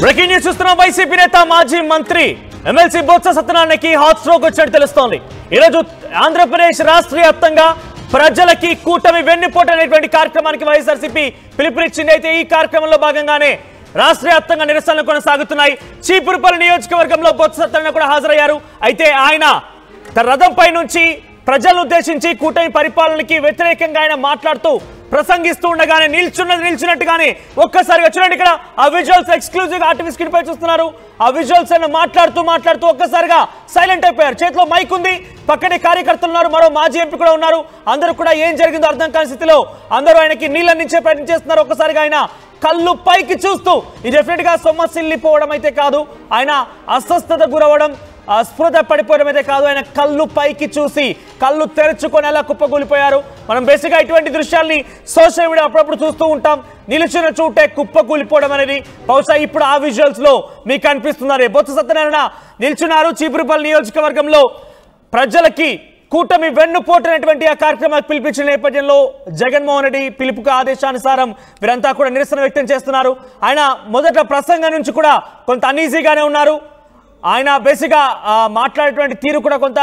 Breaking news చూస్తున్న YCP నేత మాజీ మంత్రి ఎమ్మెల్సీ బొత్స సత్యనారాయణకి హాట్ స్ట్రోక్ వచ్చినట్టు తెలుస్తోంది. ఈరోజు ఆంధ్రప్రదేశ్ రాష్ట్ర వ్యాప్తంగా ప్రజలకి కూటమి వెన్నుపోటు అనేటువంటి కార్యక్రమానికి వైఎస్ఆర్సీపీ పిలుపునిచ్చింది. అయితే ఈ కార్యక్రమంలో భాగంగానే రాష్ట్ర వ్యాప్తంగా నిరసనలు కొనసాగుతున్నాయి. చీపురుపల్లి నియోజకవర్గంలో బొత్స సత్యనారాయణ కూడా హాజరయ్యారు. అయితే ఆయన రథంపై నుంచి ప్రజలను ఉద్దేశించి కూటమి పరిపాలనకి వ్యతిరేకంగా ఆయన మాట్లాడుతూ ప్రసంగిస్తూ ఉండగానే నిల్చున్నట్టుగానే ఒక్కసారిగా చూడండి, ఇక్కడ ఆ విజువల్స్ ఎక్స్క్లూజివ్ ఆర్టీవీ స్క్రీన్ పై చూస్తున్నారు. ఆ విజువల్స్ మాట్లాడుతూ ఒక్కసారిగా సైలెంట్ అయిపోయారు. చేతిలో మైక్ ఉంది, పక్కనే కార్యకర్తలు ఉన్నారు, మరో మాజీ ఎంపీ కూడా ఉన్నారు. అందరూ కూడా ఏం జరిగిందో అర్థం కాని స్థితిలో అందరూ ఆయనకి నీళ్ళందించే ప్రయత్నం చేస్తున్నారు. ఒక్కసారిగా ఆయన కళ్ళు పైకి చూస్తూ ఇది డెఫినెట్ గా సొమ్మసిల్లిపోవడం అయితే కాదు, ఆయన అస్వస్థత గురవడం స్పృహ పడిపోవడం అయితే కాదు, ఆయన కళ్ళు పైకి చూసి కళ్ళు తెరుచుకొని అలా కుప్పకూలిపోయారు. మనం బేసిక్గా ఇటువంటి దృశ్యాల్ని సోషల్ మీడియా అప్పుడప్పుడు చూస్తూ ఉంటాం. నిలిచిన చూటే కుప్పకూలిపోవడం అనేది బహుశా ఇప్పుడు ఆ విజువల్స్ లో మీకు కనిపిస్తున్నారు. బొత్స సత్యనారాయణ నిల్చున్నారు చీపురుపల్లి నియోజకవర్గంలో. ప్రజలకి కూటమి వెన్నుపోటు అనేటువంటి ఆ కార్యక్రమానికి పిలిపించిన నేపథ్యంలో జగన్మోహన్ రెడ్డి పిలుపుకు ఆదేశానుసారం వీరంతా కూడా నిరసన వ్యక్తం చేస్తున్నారు. ఆయన మొదట ప్రసంగం నుంచి కూడా కొంత అనీజీగానే ఉన్నారు. ఆయన బేసిక్గా మాట్లాడేటువంటి తీరు కూడా కొంత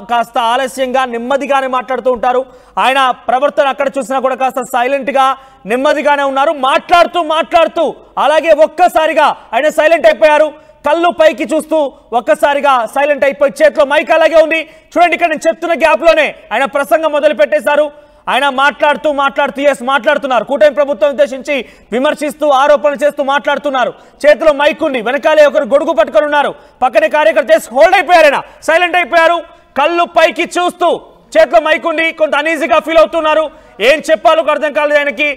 కాస్త ఆలస్యంగా నెమ్మదిగానే మాట్లాడుతూ ఉంటారు. ఆయన ప్రవర్తన అక్కడ చూసినా కూడా కాస్త సైలెంట్గా నెమ్మదిగానే ఉన్నారు. మాట్లాడుతూ అలాగే ఒక్కసారిగా ఆయన సైలెంట్ అయిపోయారు. కళ్ళు పైకి చూస్తూ ఒక్కసారిగా సైలెంట్ అయిపోయి చేతిలో మైక్ అలాగే ఉంది. చూడండి, ఇక్కడ నేను చెప్తున్న గ్యాప్లోనే ఆయన ప్రసంగం మొదలు పెట్టేశారు. ఆయన మాట్లాడుతున్నారు. కూటమి ప్రభుత్వం ఉద్దేశించి విమర్శిస్తూ ఆరోపణలు చేస్తూ మాట్లాడుతున్నారు. చేతిలో మైక్ ఉంది, వెనకాలే ఒకరు గొడుగు పట్టుకొని ఉన్నారు. పక్కనే కార్యకర్త హోల్డ్ అయిపోయారు, ఆయన సైలెంట్ అయిపోయారు. కళ్ళు పైకి చూస్తూ చేతిలో మైక్ ఉంది, కొంత అనీజీగా ఫీల్ అవుతున్నారు. ఏం చెప్పాలో అర్థం కాలేదు ఆయనకి.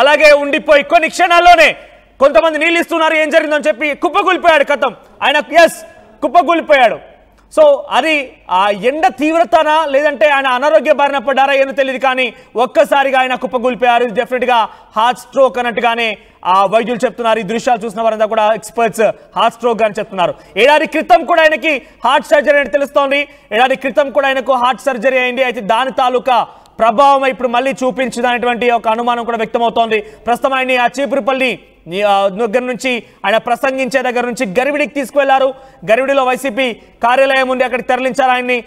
అలాగే ఉండిపోయి కొన్ని క్షణాల్లోనే కొంతమంది నీళ్ళు ఇస్తున్నారు, ఏం జరిగిందని చెప్పి కుప్పకూలిపోయాడు. కథం ఆయన కుప్పకూలిపోయాడు. సో అది ఆ ఎండ తీవ్రతనా లేదంటే ఆయన అనారోగ్య బారిన పడ్డారా ఏమో తెలియదు, కానీ ఒక్కసారిగా ఆయన కుప్పకూలిపోయారు. ఇది డెఫినెట్గా హార్ట్ స్ట్రోక్ అన్నట్టుగానే ఆ వైద్యులు చెప్తున్నారు. ఈ దృశ్యాలు చూసిన వారంతా కూడా ఎక్స్పర్ట్స్ హార్ట్ స్ట్రోక్ అని చెప్తున్నారు. ఏడాది క్రితం కూడా ఆయనకి హార్ట్ సర్జరీ అని తెలుస్తోంది. ఏడాది క్రితం కూడా ఆయనకు హార్ట్ సర్జరీ అయింది. అయితే దాని తాలూకా ప్రభావం ఇప్పుడు మళ్ళీ చూపించిందనేటువంటి ఒక అనుమానం కూడా వ్యక్తమవుతోంది. ప్రస్తుతం ఆయన ఆ చీపురుపల్లి దగ్గర నుంచి ఆయన ప్రసంగించే దగ్గర నుంచి గరివిడికి తీసుకువెళ్లారు. గరివిడిలో వైసీపీ కార్యాలయం ఉంది, అక్కడికి తరలించారు ఆయన్ని.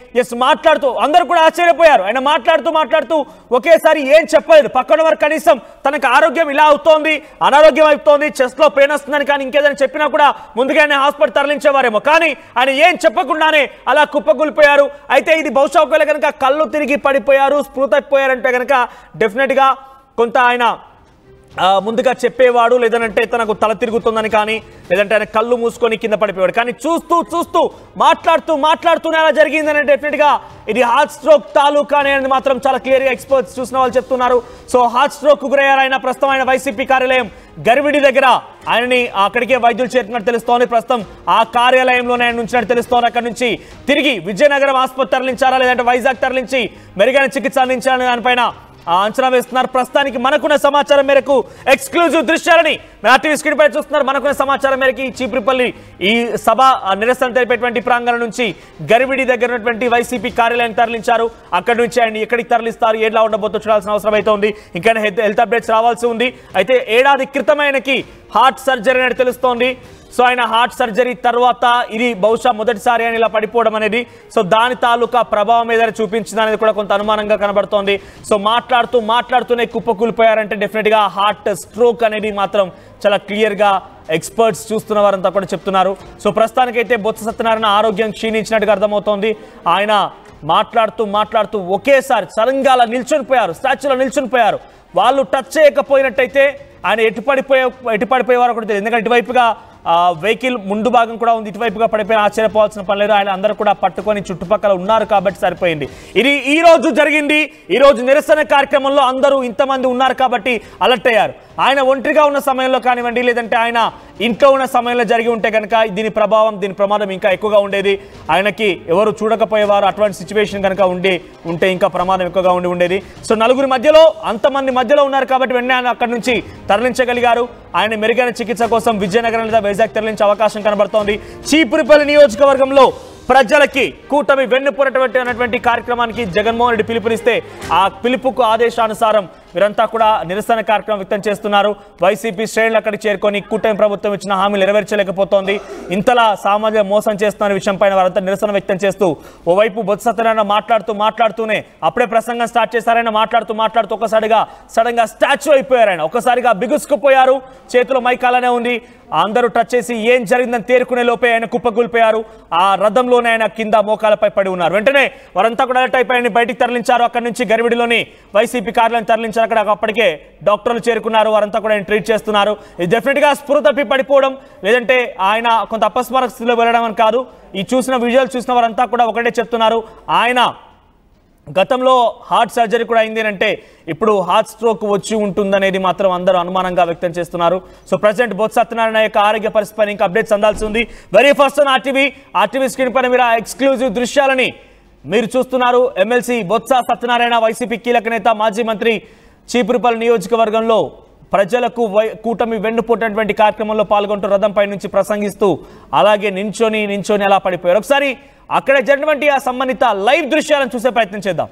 మాట్లాడుతూ అందరూ కూడా ఆశ్చర్యపోయారు. ఆయన మాట్లాడుతూ ఒకేసారి ఏం చెప్పలేదు. పక్కన వారు కనీసం తనకు ఆరోగ్యం ఇలా అవుతోంది, అనారోగ్యం అవుతోంది, చెస్ట్ లో పెయిన్ వస్తుందని కానీ ఇంకేదైనా చెప్పినా కూడా ముందుగా ఆయన హాస్పిటల్ తరలించేవారేమో, కానీ ఆయన ఏం చెప్పకుండానే అలా కుప్పకూలిపోయారు. అయితే ఇది బహుశా ఒకవేళ కనుక కళ్ళు తిరిగి పడిపోయారు, స్పృహ తప్పిపోయారంటే కనుక డెఫినెట్ గా కొంత ఆయన ముందుగా చెప్పేవాడు, లేదంటే తనకు తల తిరుగుతుందని కానీ, లేదంటే ఆయన కళ్ళు మూసుకొని కింద పడిపోయాడు. కానీ చూస్తూ మాట్లాడుతూనే అలా జరిగిందని డెఫినెట్ గా ఇది హార్ట్ స్ట్రోక్ తాలూకా అనేది మాత్రం చాలా క్లియర్ గా ఎక్స్పర్ట్స్ చూసిన వాళ్ళు చెప్తున్నారు. సో హార్ట్ స్ట్రోక్ గురయ్యారు ఆయన. ప్రస్తుతం ఆయన వైసీపీ కార్యాలయం గరివిడి దగ్గర ఆయనని అక్కడికే వైద్యులు చేరుకున్నట్టు తెలుస్తోంది. ప్రస్తుతం ఆ కార్యాలయంలోనే ఆయన ఉంచినట్టు తెలుస్తోంది. అక్కడ నుంచి తిరిగి విజయనగరం ఆసుపత్రి తరలించారా లేదంటే వైజాగ్ తరలించి మెరుగైన చికిత్స అందించాలని దానిపైన అంచనా వేస్తున్నారు. ప్రస్తుతానికి మనకున్న సమాచారం మేరకు ఎక్స్క్లూజివ్ దృశ్యాలని ఆర్టీవీ స్క్రీన్ పై చూస్తున్నారు. మనకున్న సమాచారం మేరకు చీపురుపల్లి ఈ సభ నిరసన తెలిపేటువంటి ప్రాంగణం నుంచి గరివిడి దగ్గర ఉన్నటువంటి వైసీపీ కార్యాలయాన్ని తరలించారు. అక్కడి నుంచి ఆయన ఎక్కడికి తరలిస్తారు, ఏలా ఉండబోతో చూడాల్సిన అవసరం అయితే ఉంది. ఇంకా హెల్త్ అప్డేట్స్ రావాల్సి ఉంది. అయితే ఏడాది క్రితం ఆయనకి హార్ట్ సర్జరీ అని తెలుస్తోంది. సో ఆయన హార్ట్ సర్జరీ తర్వాత ఇది బహుశా మొదటిసారి ఆయన ఇలా పడిపోవడం అనేది, సో దాని తాలూకా ప్రభావం ఏదైనా చూపించింది అనేది కూడా కొంత అనుమానంగా కనబడుతోంది. సో మాట్లాడుతూనే కుప్పకూలిపోయారంటే డెఫినెట్గా హార్ట్ స్ట్రోక్ అనేది మాత్రం చాలా క్లియర్గా ఎక్స్పర్ట్స్ చూస్తున్న వారంతా కూడా చెప్తున్నారు. సో ప్రస్తుతానికైతే బొత్స సత్యనారాయణ ఆరోగ్యం క్షీణించినట్టుగా అర్థమవుతోంది. ఆయన మాట్లాడుతూ ఒకేసారి సడన్గా అలా నిల్చునిపోయారు, స్టాచ్యూలో నిల్చునిపోయారు. వాళ్ళు టచ్ చేయకపోయినట్టయితే ఆయన ఎటు పడిపోయేవారు కూడా తెలియదు. ఎందుకంటే ఇటువైపుగా వెహికల్ ముందు భాగం కూడా ఉంది, ఇటువైపుగా పడిపోయిన ఆశ్చర్యపోవాల్సిన పని లేదు. ఆయన అందరూ కూడా పట్టుకొని చుట్టుపక్కల ఉన్నారు కాబట్టి సరిపోయింది. ఇది ఈ రోజు జరిగింది. ఈ రోజు నిరసన కార్యక్రమంలో అందరూ ఇంతమంది ఉన్నారు కాబట్టి అలర్ట్ అయ్యారు. ఆయన ఒంటరిగా ఉన్న సమయంలో కానివ్వండి, లేదంటే ఆయన ఇంట్లో ఉన్న సమయంలో జరిగి ఉంటే కనుక దీని ప్రభావం, దీని ప్రమాదం ఇంకా ఎక్కువగా ఉండేది. ఆయనకి ఎవరు చూడకపోయేవారు. అటువంటి సిచ్యువేషన్ కనుక ఉంటే ఇంకా ప్రమాదం ఎక్కువగా ఉండేది. సో నలుగురి మధ్యలో, అంతమంది మధ్యలో ఉన్నారు కాబట్టి వెంటనే ఆయన అక్కడి నుంచి తరలించగలిగారు. ఆయన మెరుగైన చికిత్స కోసం విజయనగరం లేదా వైజాగ్ తరలించే అవకాశం కనబడుతోంది. చీపురుపల్లి నియోజకవర్గంలో ప్రజలకి కూటమి వెన్నుపోరటువంటి కార్యక్రమానికి జగన్మోహన్ రెడ్డి పిలుపునిస్తే ఆ పిలుపుకు ఆదేశానుసారం వీరంతా కూడా నిరసన కార్యక్రమం వ్యక్తం చేస్తున్నారు. వైసీపీ శ్రేణులు అక్కడికి చేరుకొని కూటమి ప్రభుత్వం ఇచ్చిన హామీలు నెరవేర్చలేకపోతోంది, ఇంతలా సామాజిక మోసం చేస్తున్న విషయం పైన వారంతా నిరసన వ్యక్తం చేస్తూ ఓవైపు బొత్స సత్యనారాయణ మాట్లాడుతూనే అప్పుడే ప్రసంగం స్టార్ట్ చేశారైనా మాట్లాడుతూ ఒక్కసారిగా సడన్ గా స్టాచ్యూ అయిపోయారు. ఆయన ఒక్కసారిగా బిగుసుకుపోయారు, చేతిలో మైక్ అలానే ఉంది. అందరూ టచ్ చేసి ఏం జరిగిందని తేరుకునే లోపే ఆయన కుప్పకూలిపోయారు. ఆ రథంలోనే ఆయన కింద మోకాలపై పడి ఉన్నారు. వెంటనే వారంతా కూడా అలర్ట్ అయిపోయి బయటికి తరలించారు. అక్కడి నుంచి గరివిడిలోని వైసీపీ కార్యాలయం తరలించారు. అక్కడ అప్పటికే డాక్టర్లు చేరుకున్నారు, వారంతా కూడా ఆయన ట్రీట్ చేస్తున్నారు. ఇది డెఫినెట్ గా స్పృహ తప్పి పడిపోవడం, లేదంటే ఆయన కొంత అపస్మారక స్థితిలో వెళ్ళడం అని కాదు. ఈ చూసిన విజువల్ చూసిన వారంతా కూడా ఒకటే చెప్తున్నారు, ఆయన గతంలో హార్ట్ సర్జరీ కూడా అయింది అంటే ఇప్పుడు హార్ట్ స్ట్రోక్ వచ్చి ఉంటుందనేది మాత్రం అందరూ అనుమానంగా వ్యక్తం చేస్తున్నారు. సో ప్రెసిడెంట్ బొత్స సత్యనారాయణ యొక్క ఆరోగ్య పరిస్థితిపై ఇంకా అప్డేట్స్ అందాల్సి ఉంది. Very first on RTV screen పైన మీరు ఆ ఎక్స్క్లూజివ్ దృశ్యాలని మీరు చూస్తున్నారు. ఎమ్మెల్సీ బొత్స సత్యనారాయణ, వైసీపీ కీలక నేత, మాజీ మంత్రి, చీపురుపల్లి నియోజకవర్గంలో ప్రజలకు కూటమి వెన్నుపోటటువంటి కార్యక్రమంలో పాల్గొంటూ రథంపై నుంచి ప్రసంగిస్తూ అలాగే నించొని అలా పడిపోయారు. ఒకసారి అక్కడ జరిగినటువంటి ఆ సంబంధిత లైవ్ దృశ్యాలను చూసే ప్రయత్నం చేద్దాం.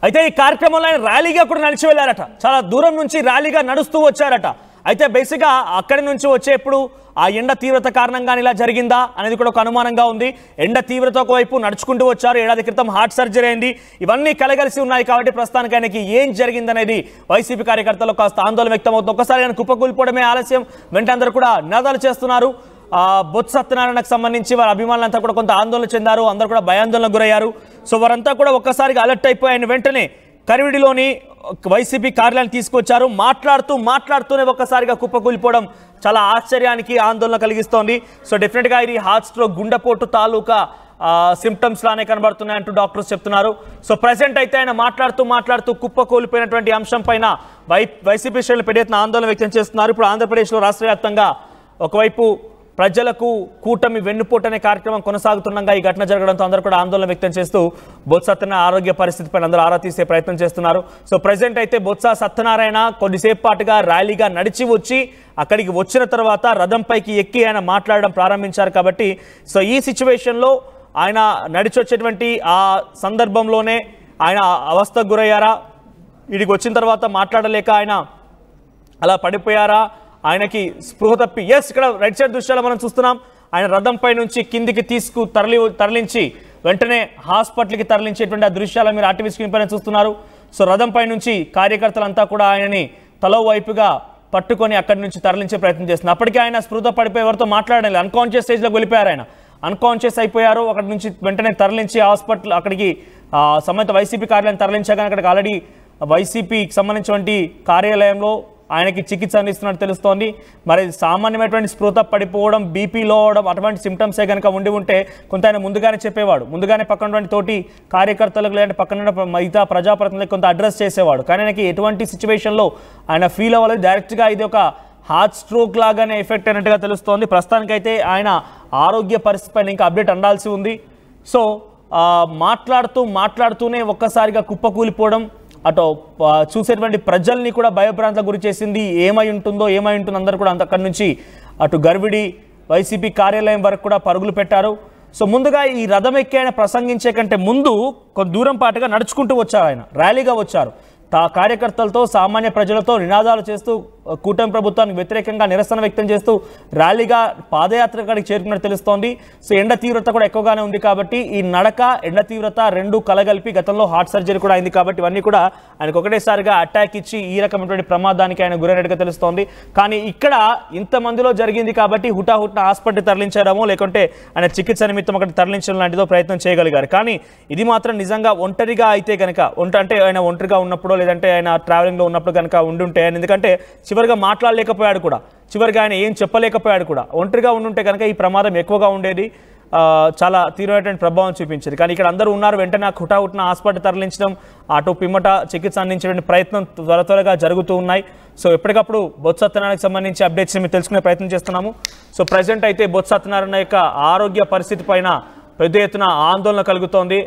అయితే ఈ కార్యక్రమంలో ఆయన ర్యాలీగా కూడా నడిచి వెళ్ళారట, చాలా దూరం నుంచి ర్యాలీగా నడుస్తూ వచ్చారట. అయితే బేసిక్గా అక్కడి నుంచి వచ్చేప్పుడు ఆ ఎండ తీవ్రత కారణంగా ఇలా జరిగిందా అనేది కూడా ఒక అనుమానంగా ఉంది. ఎండ తీవ్రత ఒకవైపు నడుచుకుంటూ వచ్చారు, ఏడాది క్రితం హార్ట్ సర్జరీ అయింది, ఇవన్నీ కలగలిసి ఉన్నాయి. కాబట్టి ప్రస్తుతానికి ఆయనకి ఏం జరిగిందనేది వైసీపీ కార్యకర్తలు కాస్త ఆందోళన వ్యక్తమవుతుంది. ఒక్కసారి ఆయన కుప్పకూలిపోవడమే ఆలస్యం, వెంట అందరూ కూడా నినాదాలు చేస్తున్నారు. బొత్స సత్యనారాయణకు సంబంధించి వారి అభిమానులంతా కూడా కొంత ఆందోళన చెందారు, అందరూ కూడా భయాందోళనకు గురయ్యారు. సో వారంతా కూడా ఒక్కసారిగా అలర్ట్ అయిపోయి ఆయన వెంటనే కరివిడిలోని వైసీపీ కార్యాలయాన్ని తీసుకొచ్చారు. మాట్లాడుతూనే ఒక్కసారిగా కుప్పకూలిపోవడం చాలా ఆశ్చర్యానికి ఆందోళన కలిగిస్తోంది. సో డెఫినెట్గా ఇది హార్ట్ స్ట్రోక్, గుండెపోటు తాలూకా సిమ్టమ్స్ లానే కనబడుతున్నాయంటూ డాక్టర్స్ చెప్తున్నారు. సో ప్రెసెంట్ అయితే ఆయన మాట్లాడుతూ కుప్పకూలిపోయినటువంటి అంశం పైన వైసీపీ శ్రేణులు పెద్ద ఎత్తున ఆందోళన వ్యక్తం చేస్తున్నారు. ఇప్పుడు ఆంధ్రప్రదేశ్లో రాష్ట్ర వ్యాప్తంగా ఒకవైపు ప్రజలకు కూటమి వెన్నుపోటు అనే కార్యక్రమం కొనసాగుతుండగా ఈ ఘటన జరగడంతో అందరూ కూడా ఆందోళన వ్యక్తం చేస్తూ బొత్స సత్యనారాయణ ఆరోగ్య పరిస్థితిపై అందరూ ఆరా తీసే ప్రయత్నం చేస్తున్నారు. సో ప్రెసెంట్ అయితే బొత్స సత్యనారాయణ కొద్దిసేపు పాటుగా ర్యాలీగా నడిచి వచ్చి అక్కడికి వచ్చిన తర్వాత రథంపైకి ఎక్కి ఆయన మాట్లాడడం ప్రారంభించారు. కాబట్టి సో ఈ సిచ్యువేషన్లో ఆయన నడిచి వచ్చేటువంటి ఆ సందర్భంలోనే ఆయన అవస్థకు గురయ్యారా, వీడికి వచ్చిన తర్వాత మాట్లాడలేక ఆయన అలా పడిపోయారా, ఆయనకి స్పృహ తప్పి ఇక్కడ రైట్ సైడ్ దృశ్యాలు మనం చూస్తున్నాం. ఆయన రథంపై నుంచి కిందికి తరలించి వెంటనే హాస్పిటల్కి తరలించేటువంటి ఆ దృశ్యాలు మీరు ఆర్టీవీ స్క్రీన్ పైన చూస్తున్నారు. సో రథంపై నుంచి కార్యకర్తలంతా కూడా ఆయనని తల వైపుగా పట్టుకొని అక్కడి నుంచి తరలించే ప్రయత్నం చేస్తున్నారు. అప్పటికే ఆయన స్పృహ పడిపోయి ఎవరితో మాట్లాడాలి, అన్కాన్షియస్ స్టేజ్లోకి వెళ్ళిపోయారు. ఆయన అన్కాన్షియస్ అయిపోయారు. అక్కడి నుంచి వెంటనే తరలించి హాస్పిటల్ అక్కడికి సంబంధిత వైసీపీ కార్యాలయం తరలించగానే అక్కడికి ఆల్రెడీ వైసీపీకి సంబంధించినటువంటి కార్యాలయంలో ఆయనకి చికిత్స అందిస్తున్నట్టు తెలుస్తోంది. మరి సామాన్యమైనటువంటి స్పృహ పడిపోవడం, బీపీలో అవడం అటువంటి సిమ్టమ్సే కనుక ఉంటే కొంత ఆయన ముందుగానే చెప్పేవాడు, ముందుగానే పక్కన తోటి కార్యకర్తలకు లేదంటే పక్కన మిగతా ప్రజాప్రతినిధులకు కొంత అడ్రస్ చేసేవాడు. కానీ ఆయనకి ఎటువంటి సిచ్యువేషన్లో ఆయన ఫీల్ అవ్వలేదు, డైరెక్ట్గా ఇది ఒక హార్ట్ స్ట్రోక్ లాగానే ఎఫెక్ట్ అయినట్టుగా తెలుస్తోంది. ప్రస్తుతానికైతే ఆయన ఆరోగ్య పరిస్థితిపైన ఇంకా అప్డేట్ అందాల్సి ఉంది. సో మాట్లాడుతూనే ఒక్కసారిగా కుప్పకూలిపోవడం అటు చూసేటువంటి ప్రజల్ని కూడా భయభ్రాంతలకు గురి చేసింది. ఏమై ఉంటుందో అందరూ కూడా అక్కడి నుంచి అటు గర్విడి వైసీపీ కార్యాలయం వరకు కూడా పరుగులు పెట్టారు. సో ముందుగా ఈ రథం ఎక్కి ఆయన ప్రసంగించే కంటే ముందు కొంత దూరం పాటుగా నడుచుకుంటూ వచ్చారు, ఆయన ర్యాలీగా వచ్చారు. కార్యకర్తలతో సామాన్య ప్రజలతో నినాదాలు చేస్తూ కూటమి ప్రభుత్వానికి వ్యతిరేకంగా నిరసన వ్యక్తం చేస్తూ ర్యాలీగా పాదయాత్ర కాడికి చేరుకున్నట్టు తెలుస్తోంది. సో ఎండ తీవ్రత కూడా ఎక్కువగానే ఉంది కాబట్టి ఈ నడక ఎండ తీవ్రత రెండు కలగలిపి గతంలో హార్ట్ సర్జరీ కూడా అయింది కాబట్టి ఇవన్నీ కూడా ఆయనకు ఒకటేసారిగా అటాక్ ఇచ్చి ఈ రకమైనటువంటి ప్రమాదానికి ఆయన గురైనట్టుగా తెలుస్తోంది. కానీ ఇక్కడ ఇంతమందిలో జరిగింది కాబట్టి హుటాహుట్న హాస్పిటల్ తరలించడమో లేకుంటే ఆయన చికిత్స నిమిత్తం అక్కడ తరలించడం లాంటిదో ప్రయత్నం చేయగలిగారు. కానీ ఇది మాత్రం నిజంగా ఒంటరిగా అయితే కనుక అంటే ఆయన ఒంటరిగా ఉన్నప్పుడు లేదంటే ఆయన ట్రావెలింగ్లో ఉన్నప్పుడు కనుక ఉండుంటే, ఎందుకంటే చివరిగా మాట్లాడలేకపోయాడు కూడా, చివరిగా ఆయన ఏం చెప్పలేకపోయాడు కూడా, ఒంటరిగా ఉండుంటే కనుక ఈ ప్రమాదం ఎక్కువగా ఉండేది. చాలా తీవ్రమైనటువంటి ప్రభావం చూపించింది. కానీ ఇక్కడ అందరూ ఉన్నారు, వెంటనే హుటాహుటిన హాస్పిటల్ తరలించడం, అటు పిమ్మట చికిత్స అందించేటువంటి ప్రయత్నం త్వరగా జరుగుతూ ఉన్నాయి. సో ఎప్పటికప్పుడు బొత్స సత్యనారాయణకి సంబంధించి అప్డేట్స్ మేము తెలుసుకునే ప్రయత్నం చేస్తున్నాము. సో ప్రజెంట్ అయితే బొత్స సత్యనారాయణ యొక్క ఆరోగ్య పరిస్థితి పైన పెద్ద ఎత్తున ఆందోళన కలుగుతోంది.